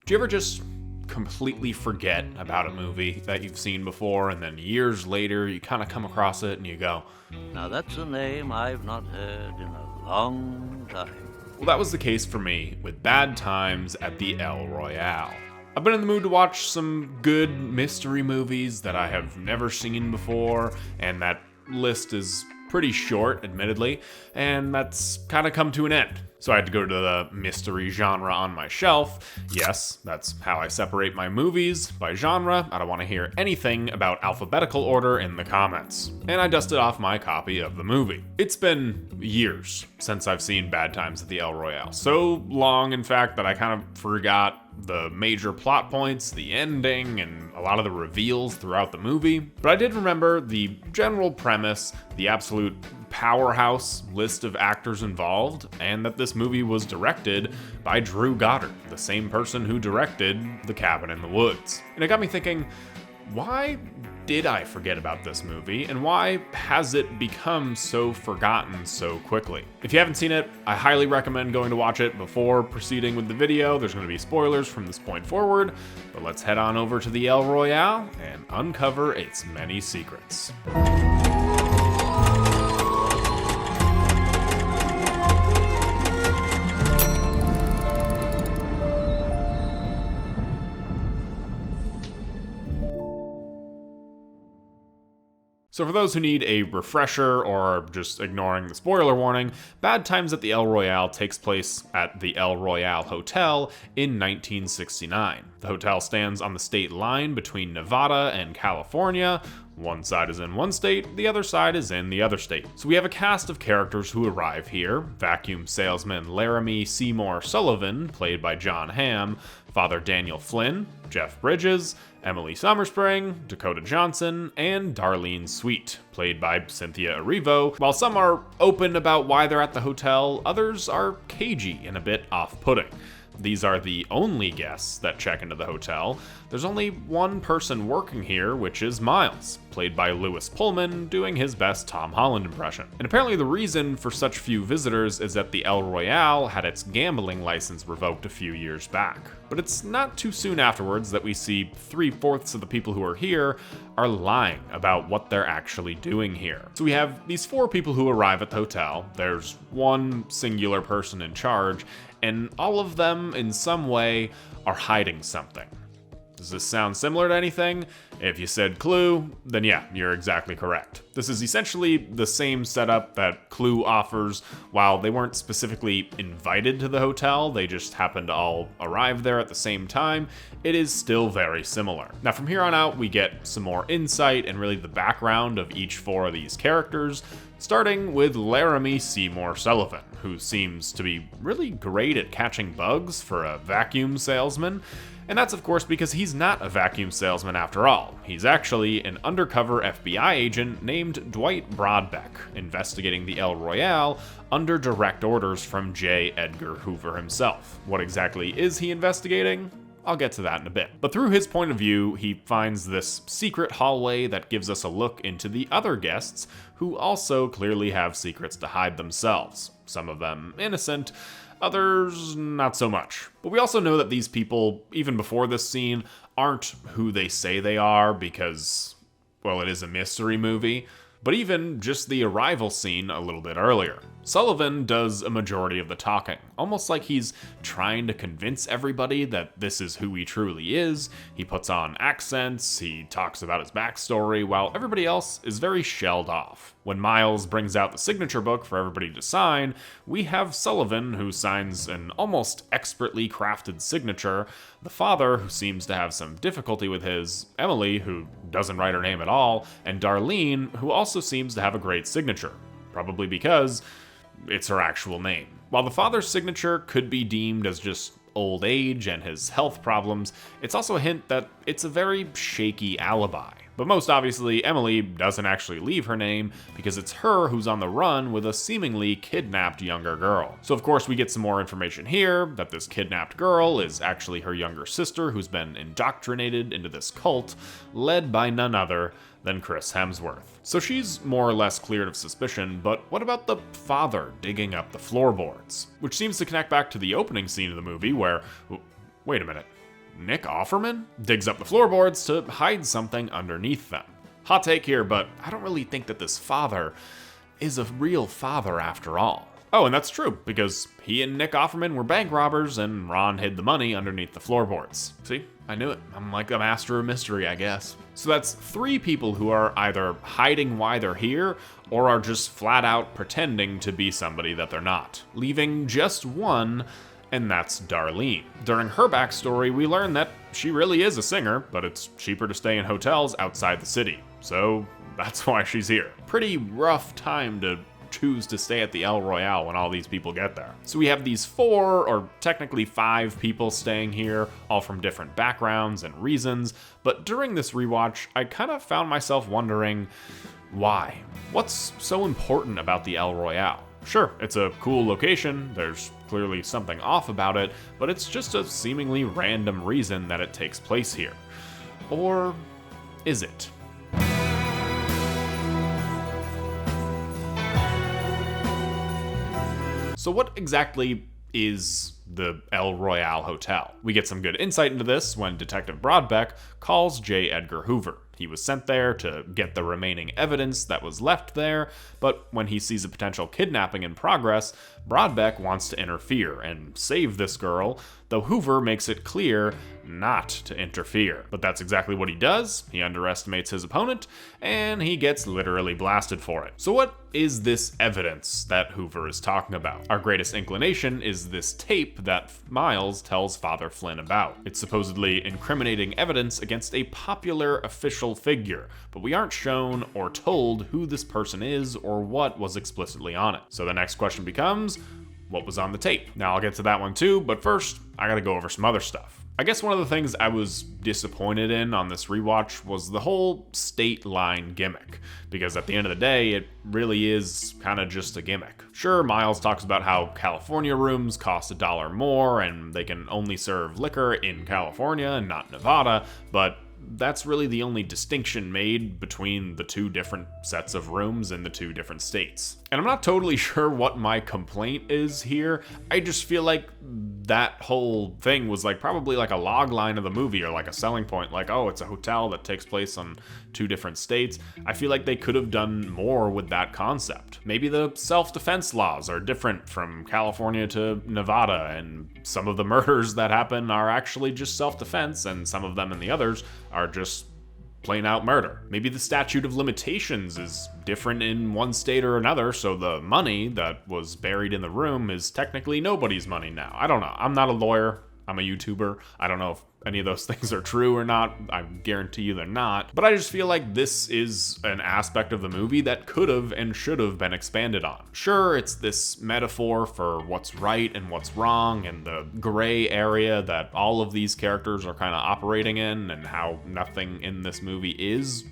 Do you ever just completely forget about a movie that you've seen before, and then years later you kind of come across it and you go, Now that's a name I've not heard in a long time. well, that was the case for me with Bad Times at the El Royale. I've been in the mood to watch some good mystery movies that I have never seen before, and that list is pretty short, admittedly, and that's kind of come to an end. So I had to go to the mystery genre on my shelf. Yes, that's how I separate my movies, by genre. I don't want to hear anything about alphabetical order in the comments. And I dusted off my copy of the movie. It's been years since I've seen Bad Times at the El Royale. So long, in fact, that I kind of forgot the major plot points, the ending, and a lot of the reveals throughout the movie. But I did remember the general premise, the absolute powerhouse list of actors involved, and that this movie was directed by Drew Goddard, the same person who directed The Cabin in the Woods. And it got me thinking, why did I forget about this movie, and why has it become so forgotten so quickly? If you haven't seen it, I highly recommend going to watch it before proceeding with the video. There's going to be spoilers from this point forward, but let's head on over to the El Royale and uncover its many secrets. So for those who need a refresher or are just ignoring the spoiler warning, Bad Times at the El Royale takes place at the El Royale Hotel in 1969. The hotel stands on the state line between Nevada and California. One side is in one state, the other side is in the other state. So we have a cast of characters who arrive here. Vacuum salesman Laramie Seymour Sullivan, played by John Hamm, Father Daniel Flynn, Jeff Bridges, Emily Summerspring, Dakota Johnson, and Darlene Sweet, played by Cynthia Erivo. While some are open about why they're at the hotel, others are cagey and a bit off-putting. These are the only guests that check into the hotel. There's only one person working here, which is Miles, played by Lewis Pullman, doing his best Tom Holland impression. And apparently the reason for such few visitors is that the El Royale had its gambling license revoked a few years back. But it's not too soon afterwards that we see 3/4 of the people who are here are lying about what they're actually doing here. So we have these 4 people who arrive at the hotel. There's one singular person in charge, and all of them in some way are hiding something. Does this sound similar to anything? If you said Clue, then yeah, you're exactly correct. This is essentially the same setup that Clue offers. While they weren't specifically invited to the hotel, they just happened to all arrive there at the same time, it is still very similar. Now from here on out, we get some more insight and really the background of each 4 of these characters, starting with Laramie Seymour Sullivan, who seems to be really great at catching bugs for a vacuum salesman. And that's of course because he's not a vacuum salesman after all. He's actually an undercover FBI agent named Dwight Broadbeck, investigating the El Royale under direct orders from J. Edgar Hoover himself. What exactly is he investigating? I'll get to that in a bit. But through his point of view, he finds this secret hallway that gives us a look into the other guests, who also clearly have secrets to hide themselves. Some of them innocent, others not so much. But we also know that these people, even before this scene, aren't who they say they are because, well, it is a mystery movie. But even just the arrival scene a little bit earlier, Sullivan does a majority of the talking, almost like he's trying to convince everybody that this is who he truly is. He puts on accents, he talks about his backstory, while everybody else is very shelled off. When Miles brings out the signature book for everybody to sign, we have Sullivan, who signs an almost expertly crafted signature, the father, who seems to have some difficulty with his, Emily, who doesn't write her name at all, and Darlene, who also seems to have a great signature, probably because it's her actual name. While the father's signature could be deemed as just old age and his health problems, it's also a hint that it's a very shaky alibi. But most obviously, Emily doesn't actually leave her name because it's her who's on the run with a seemingly kidnapped younger girl. So of course we get some more information here that this kidnapped girl is actually her younger sister who's been indoctrinated into this cult led by none other than Chris Hemsworth. So she's more or less cleared of suspicion, but what about the father digging up the floorboards? Which seems to connect back to the opening scene of the movie where, wait a minute, Nick Offerman digs up the floorboards to hide something underneath them. Hot take here, but I don't really think that this father is a real father after all. Oh, and that's true, because he and Nick Offerman were bank robbers, and Ron hid the money underneath the floorboards. See? I knew it. I'm like a master of mystery, I guess. So that's 3 people who are either hiding why they're here, or are just flat out pretending to be somebody that they're not, leaving just one, and that's Darlene. During her backstory, we learn that she really is a singer, but it's cheaper to stay in hotels outside the city. So that's why she's here. Pretty rough time to choose to stay at the El Royale when all these people get there. So we have these 4, or technically 5 people staying here, all from different backgrounds and reasons, but during this rewatch, I kind of found myself wondering, why? What's so important about the El Royale? Sure, it's a cool location, there's clearly something off about it, but it's just a seemingly random reason that it takes place here. Or is it? So what exactly is the El Royale Hotel? We get some good insight into this when Detective Broadbeck calls J. Edgar Hoover. He was sent there to get the remaining evidence that was left there, but when he sees a potential kidnapping in progress, Broadbeck wants to interfere and save this girl, though Hoover makes it clear not to interfere. But that's exactly what he does. He underestimates his opponent, and he gets literally blasted for it. So what is this evidence that Hoover is talking about? Our greatest inclination is this tape that Miles tells Father Flynn about. It's supposedly incriminating evidence against a popular official figure, but we aren't shown or told who this person is or what was explicitly on it. So the next question becomes, what was on the tape? Now I'll get to that one too, but first, I gotta go over some other stuff. I guess one of the things I was disappointed in on this rewatch was the whole state line gimmick, because at the end of the day, it really is kind of just a gimmick. Sure, Miles talks about how California rooms cost $1 more and they can only serve liquor in California and not Nevada, but that's really the only distinction made between the 2 different sets of rooms in the 2 different states. And I'm not totally sure what my complaint is here. I just feel like that whole thing was like probably like a log line of the movie, or like a selling point, like, oh, it's a hotel that takes place on 2 different states. I feel like they could have done more with that concept. Maybe the self-defense laws are different from California to Nevada, and some of the murders that happen are actually just self-defense, and some of them and the others are just plain out murder. Maybe the statute of limitations is different in one state or another, so the money that was buried in the room is technically nobody's money now. I don't know. I'm not a lawyer. I'm a YouTuber. I don't know if any of those things are true or not. I guarantee you they're not. But I just feel like this is an aspect of the movie that could have and should have been expanded on. Sure, it's this metaphor for what's right and what's wrong, and the gray area that all of these characters are kind of operating in, and how nothing in this movie is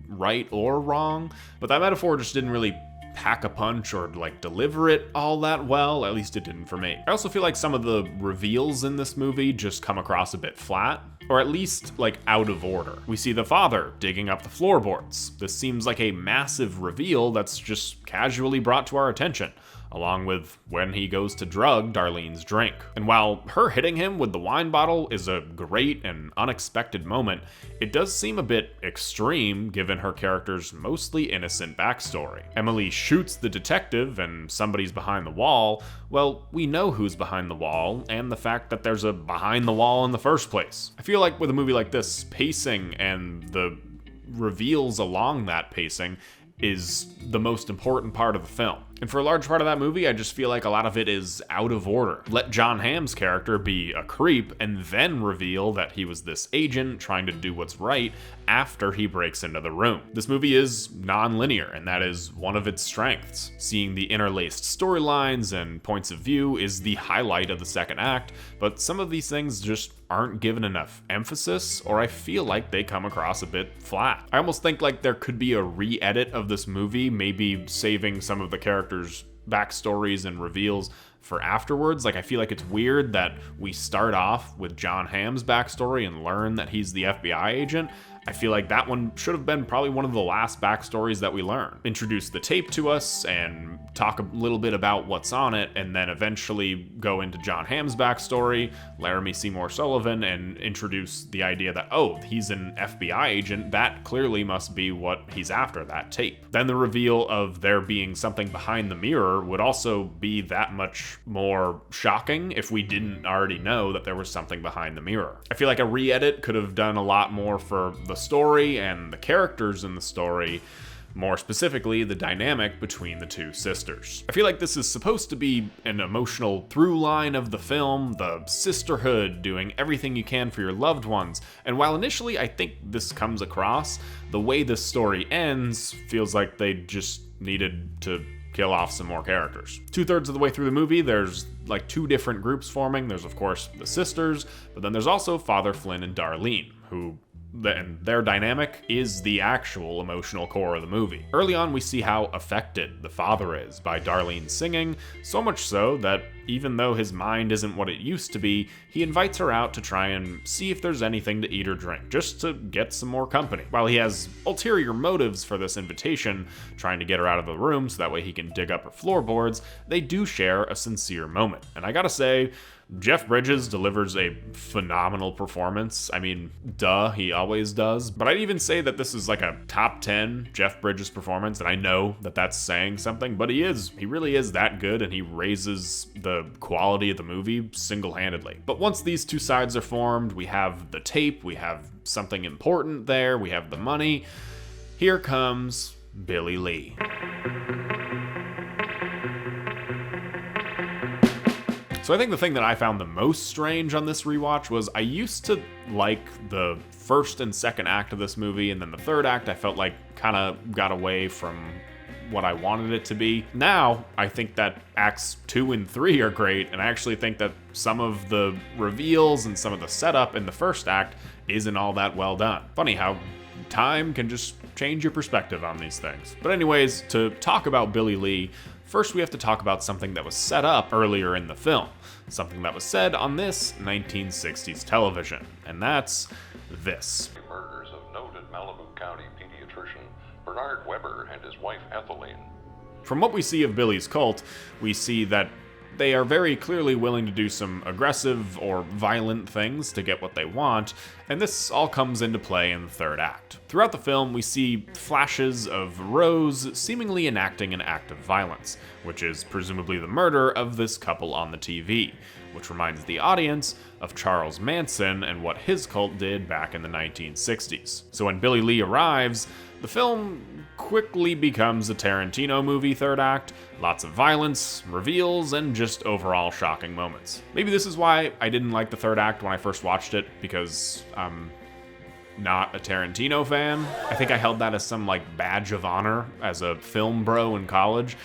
right or wrong. But that metaphor just didn't really pack a punch or like deliver it all that well. At least it didn't for me. I also feel like some of the reveals in this movie just come across a bit flat, or at least like out of order. We see the father digging up the floorboards. This seems like a massive reveal that's just casually brought to our attention, along with when he goes to drug Darlene's drink. And while her hitting him with the wine bottle is a great and unexpected moment, it does seem a bit extreme given her character's mostly innocent backstory. Emily shoots the detective and somebody's behind the wall. Well, we know who's behind the wall, and the fact that there's a behind the wall in the first place. I feel like with a movie like this, pacing and the reveals along that pacing is the most important part of the film. And for a large part of that movie, I just feel like a lot of it is out of order. Let John Hamm's character be a creep and then reveal that he was this agent trying to do what's right after he breaks into the room. This movie is non-linear, and that is one of its strengths. Seeing the interlaced storylines and points of view is the highlight of the second act, but some of these things just aren't given enough emphasis, or I feel like they come across a bit flat. I almost think like there could be a re-edit of this movie, maybe saving some of the characters' backstories and reveals for afterwards. Like, I feel like it's weird that we start off with John Hamm's backstory and learn that he's the FBI agent, I feel like that one should have been probably one of the last backstories that we learn. Introduce the tape to us and talk a little bit about what's on it, and then eventually go into John Hamm's backstory, Laramie Seymour Sullivan, and introduce the idea that, oh, he's an FBI agent, that clearly must be what he's after, that tape. Then the reveal of there being something behind the mirror would also be that much more shocking if we didn't already know that there was something behind the mirror. I feel like a re-edit could have done a lot more for the story and the characters in the story, more specifically, the dynamic between the two sisters. I feel like this is supposed to be an emotional through line of the film, the sisterhood, doing everything you can for your loved ones. And while initially I think this comes across, the way this story ends feels like they just needed to kill off some more characters. 2/3 of the way through the movie, there's like two different groups forming. There's of course the sisters, but then there's also Father Flynn and Darlene, who and their dynamic is the actual emotional core of the movie. Early on, we see how affected the father is by Darlene singing, so much so that even though his mind isn't what it used to be, he invites her out to try and see if there's anything to eat or drink, just to get some more company. While he has ulterior motives for this invitation, trying to get her out of the room so that way he can dig up her floorboards, they do share a sincere moment. And I gotta say, Jeff Bridges delivers a phenomenal performance. I mean, duh, he always does. But I'd even say that this is like a top 10 Jeff Bridges performance, and I know that that's saying something, but he really is that good, and he raises the quality of the movie single-handedly. But once these two sides are formed, we have the tape, we have something important there, we have the money. Here comes Billy Lee. So I think the thing that I found the most strange on this rewatch was I used to like the first and second act of this movie, and then the third act I felt like kind of got away from what I wanted it to be. Now, I think that acts 2 and 3 are great, and I actually think that some of the reveals and some of the setup in the first act isn't all that well done. Funny how time can just change your perspective on these things. But anyways, to talk about Billy Lee, first we have to talk about something that was set up earlier in the film, something that was said on this 1960s television, and that's this. Murders of noted Malibu County pediatrician Bernard Weber and his wife Ethelene. From what we see of Billy's cult, we see that they are very clearly willing to do some aggressive or violent things to get what they want, and this all comes into play in the third act. Throughout the film, we see flashes of Rose seemingly enacting an act of violence, which is presumably the murder of this couple on the TV, which reminds the audience of Charles Manson and what his cult did back in the 1960s. So when Billy Lee arrives, the film quickly becomes a Tarantino movie third act, lots of violence, reveals, and just overall shocking moments. Maybe this is why I didn't like the third act when I first watched it, because I'm not a Tarantino fan. I think I held that as some like badge of honor as a film bro in college.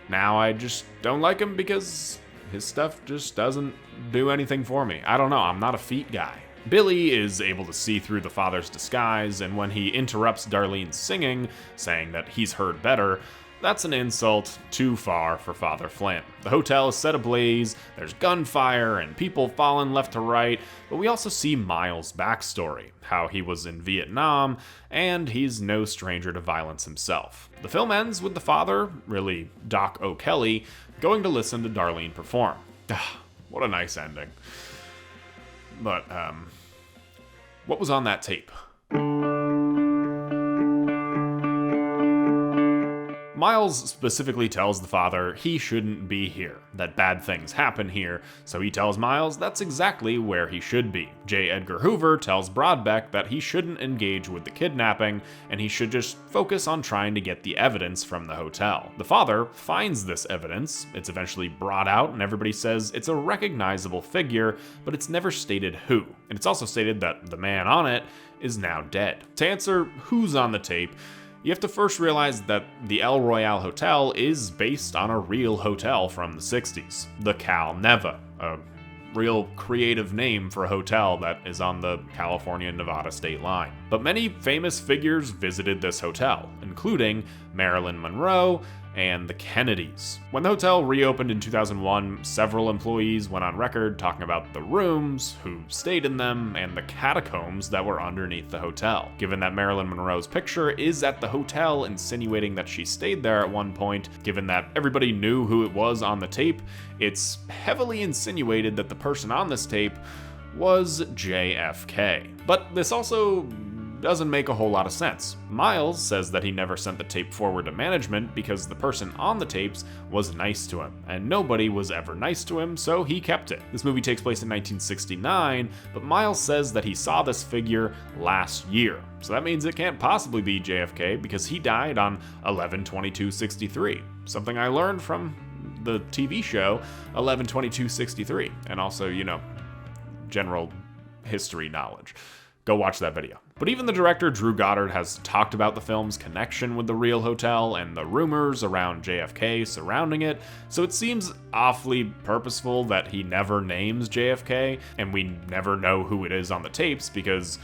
Now I just don't like him because his stuff just doesn't do anything for me. I don't know, I'm not a feet guy. Billy is able to see through the father's disguise, and when he interrupts Darlene's singing, saying that he's heard better, that's an insult too far for Father Flynn. The hotel is set ablaze, there's gunfire, and people falling left to right, but we also see Miles' backstory, how he was in Vietnam, and he's no stranger to violence himself. The film ends with the father, really Doc O'Kelly, going to listen to Darlene perform. What a nice ending. But, what was on that tape? Miles specifically tells the father he shouldn't be here, that bad things happen here, so he tells Miles that's exactly where he should be. J. Edgar Hoover tells Broadbeck that he shouldn't engage with the kidnapping, and he should just focus on trying to get the evidence from the hotel. The father finds this evidence, it's eventually brought out, and everybody says it's a recognizable figure, but it's never stated who. And it's also stated that the man on it is now dead. To answer who's on the tape, you have to first realize that the El Royale Hotel is based on a real hotel from the 60s, the Cal Neva, a real creative name for a hotel that is on the California-Nevada state line. But many famous figures visited this hotel, including Marilyn Monroe and the Kennedys. When the hotel reopened in 2001, several employees went on record talking about the rooms, who stayed in them, and the catacombs that were underneath the hotel. Given that Marilyn Monroe's picture is at the hotel, insinuating that she stayed there at one point, given that everybody knew who it was on the tape, it's heavily insinuated that the person on this tape was JFK. But this also doesn't make a whole lot of sense. Miles says that he never sent the tape forward to management because the person on the tapes was nice to him, and nobody was ever nice to him, so he kept it. This movie takes place in 1969, but Miles says that he saw this figure last year. So that means it can't possibly be JFK because he died on 11/22/63. Something I learned from the TV show 11/22/63, and also, general history knowledge. Go watch that video. But even the director, Drew Goddard, has talked about the film's connection with the real hotel and the rumors around JFK surrounding it, so it seems awfully purposeful that he never names JFK, and we never know who it is on the tapes because,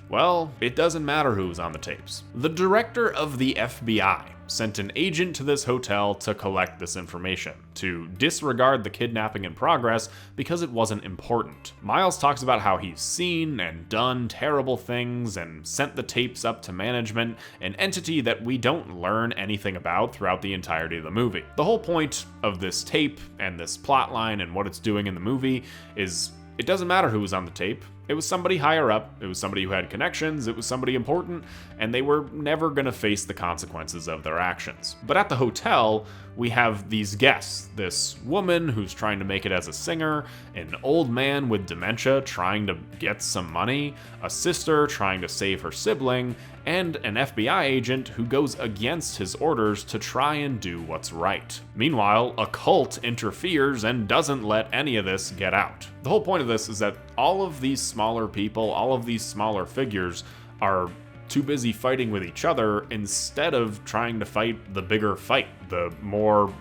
well, it doesn't matter who's on the tapes. The director of the FBI sent an agent to this hotel to collect this information, to disregard the kidnapping in progress because it wasn't important. Miles talks about how he's seen and done terrible things and sent the tapes up to management, an entity that we don't learn anything about throughout the entirety of the movie. The whole point of this tape and this plotline and what it's doing in the movie is it doesn't matter who was on the tape. It was somebody higher up, it was somebody who had connections, it was somebody important, and they were never gonna face the consequences of their actions. But at the hotel, we have these guests, this woman who's trying to make it as a singer, an old man with dementia trying to get some money, a sister trying to save her sibling, and an FBI agent who goes against his orders to try and do what's right. Meanwhile, a cult interferes and doesn't let any of this get out. The whole point of this is that all of these smaller people, all of these smaller figures are too busy fighting with each other instead of trying to fight the bigger fight, the more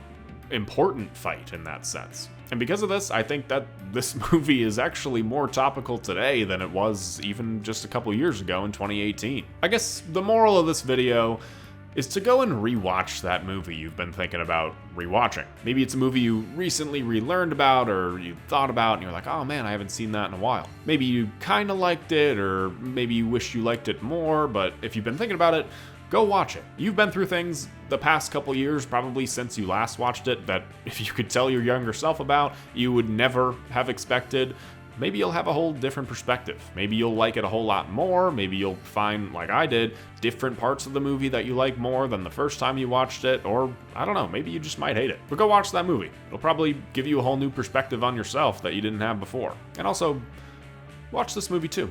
important fight in that sense. And because of this, I think that this movie is actually more topical today than it was even just a couple years ago in 2018. I guess the moral of this video is to go and rewatch that movie you've been thinking about rewatching. Maybe it's a movie you recently relearned about or you thought about and you're like, oh man, I haven't seen that in a while. Maybe you kind of liked it, or maybe you wish you liked it more, but if you've been thinking about it, go watch it. You've been through things the past couple years, probably since you last watched it, that if you could tell your younger self about, you would never have expected. Maybe you'll have a whole different perspective. Maybe you'll like it a whole lot more. Maybe you'll find, like I did, different parts of the movie that you like more than the first time you watched it, or I don't know, maybe you just might hate it. But go watch that movie. It'll probably give you a whole new perspective on yourself that you didn't have before. And also, watch this movie too.